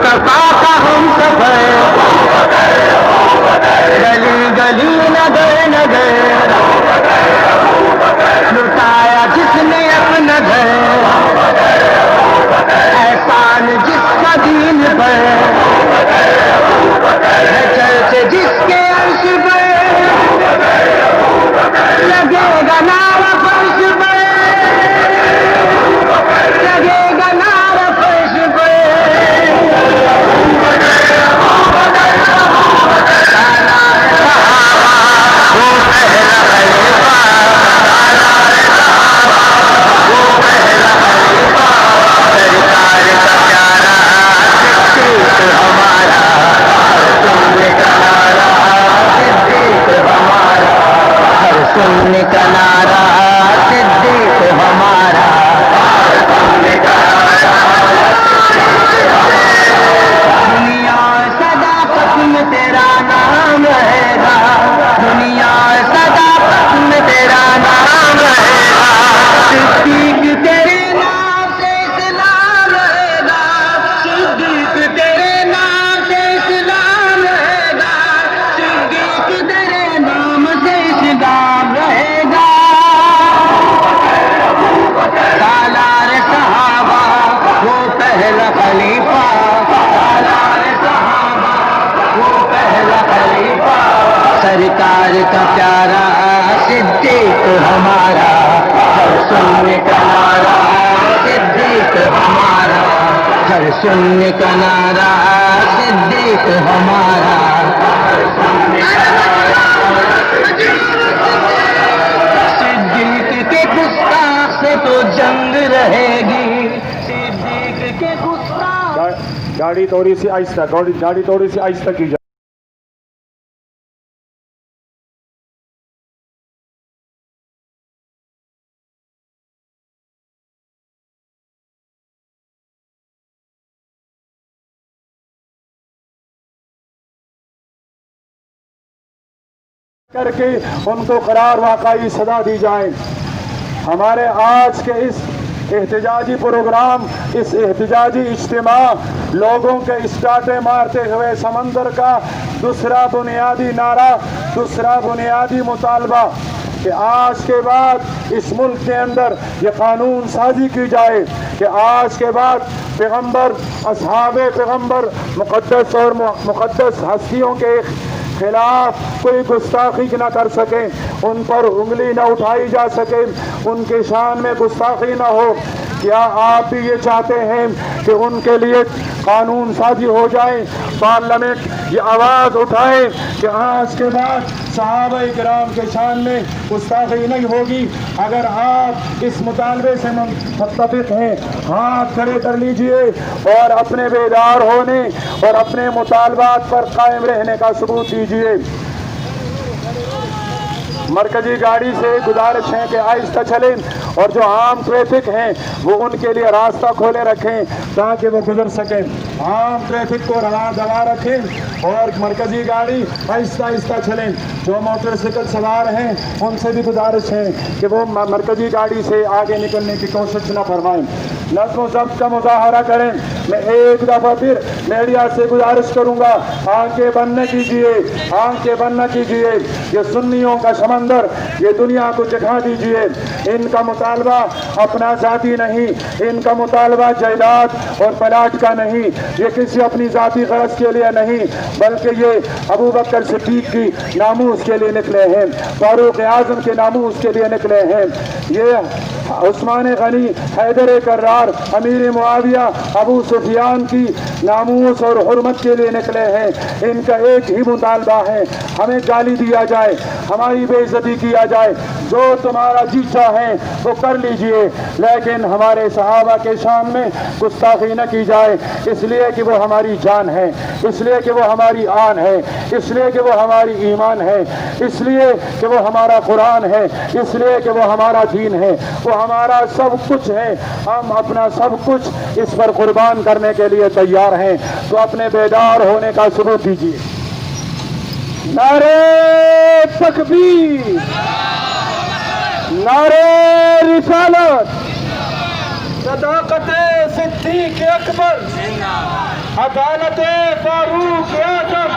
मुस्तफा का हम सफर, गली गली नगर नगर, लुटाया जिसने अपना घर, एहसान जिसका दीन पर है, चलते जिसके अर्श पर लगेगा नारा फर्श पर, लगेगा नारा फर्श पर। सुनने का नारा सिद्दीक हमारा, दुनिया सदाकत में तेरा नाम रहेगा, दुनिया सदाकत में तेरा नाम रहेगा, सिद्दीक तेरे नाम से इस्लाम रहेगा, सिद्दीक तेरे नाम से इस्लाम रहेगा, सिद्दीक तेरे नाम से इस्लाम रहेगा। सालार सहाबा वो पहला खलीफा, सालार सहाबा वो पहला खलीफा, सरकार का प्यारा सिद्दीक हमारा, हर सुनने का नारा सिद्दीक हमारा, हर सुनने का नारा सिद्दीक हमारा, हर सुनने का नारा। सिद्दीक के गुस्ताख से तो जंग रहेगी, सिद्दीक के गुस्ताख। गाड़ी थोड़ी सी आहिस्ता, गाड़ी थोड़ी सी आहिस्ता की जाए। करके उनको करार वाकई सदा दी जाए। हमारे आज के इस एहतजाजी प्रोग्राम, इस एहतजाजी इज्तिमा, लोगों के स्टाटे मारते हुए समंदर का दूसरा बुनियादी नारा, दूसरा बुनियादी मुतालबा कि आज के बाद इस मुल्क के अंदर ये कानून साजी की जाए कि आज के बाद पैगम्बर, असहाबे पैगम्बर, मुक़द्दस और मुक़द्दस हस्तियों के खिलाफ कोई गुस्ताखी न कर सके, उन पर उंगली न उठाई जा सके, उनकी शान में गुस्ताखी न हो। क्या आप भी ये चाहते हैं कि उनके लिए कानून साजी हो जाए, पार्लियामेंट ये आवाज़ उठाए कि आज के बाद सहाबा इकराम के शान में गुस्ताखी नहीं होगी? अगर आप इस मुतालबे से मुत्तफिक हैं, हाथ खड़े कर लीजिए और अपने बेदार होने और अपने मुतालबात पर कायम रहने का सबूत दीजिए। मरकजी गाड़ी से गुजारिश है कि आहिस्ता चलें और जो आम ट्रैफिक हैं वो उनके लिए रास्ता खोले रखें ताकि वो गुजर सकें। आम ट्रैफिक को रवा दबा रखें और मरकजी गाड़ी आहिस्ता आहिस्ता चलें। जो मोटरसाइकिल सवार हैं उनसे भी गुजारिश है कि वो मरकजी गाड़ी से आगे निकलने की कोशिश न फरमाएं, नज़्म व ज़ब्त का मुज़ाहरा करें। मैं एक दफ़ा फिर मीडिया से गुजारिश करूँगा, आंखें बंद न कीजिए, आंखें बंद न कीजिए। ये सुन्नियों का समंदर ये दुनिया को दिखा दीजिए। इनका मुतालबा अपना ज़ाती नहीं, इनका मुतालबा जायदाद और प्लाट का नहीं, ये किसी अपनी ज़ाती गरज के लिए नहीं, बल्कि ये अबू बकर सिद्दीक की नामूस के लिए निकले हैं, फारूक आज़म के नामूस के लिए निकले हैं। ये उस्मान गनी, हैदर कर्रार, अमीर मुआविया, अबू सुफियान की नामूस और हुर्मत के लिए निकले हैं। इनका एक ही मुतालबा है, हमें गाली दिया जाए, हमारी बेइज्जती किया जाए, जो तुम्हारा जी चाहे वो कर लीजिए, लेकिन हमारे सहाबा के शान में गुस्ताखी न की जाए, इसलिए कि वो हमारी जान है, इसलिए कि वो हमारी आन है, इसलिए कि वो हमारी ईमान है, इसलिए कि वो हमारा कुरान है, इसलिए कि वो हमारा दीन है, वो हमारा सब कुछ है। हम अपना सब कुछ इस पर कुर्बान करने के लिए तैयार हैं। तो अपने बेदार होने का सबूत दीजिए। नारे तकबीर, नारे रिसालत, صداقت صدیق اکبر، عدالت فاروق اعظم،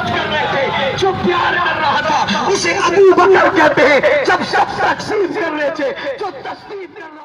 جو پیارا رہا تھا اسے ابو بکر کہتے ہیں، جب شخص تقسیم کر رہے تھے جو تصدیق کر رہا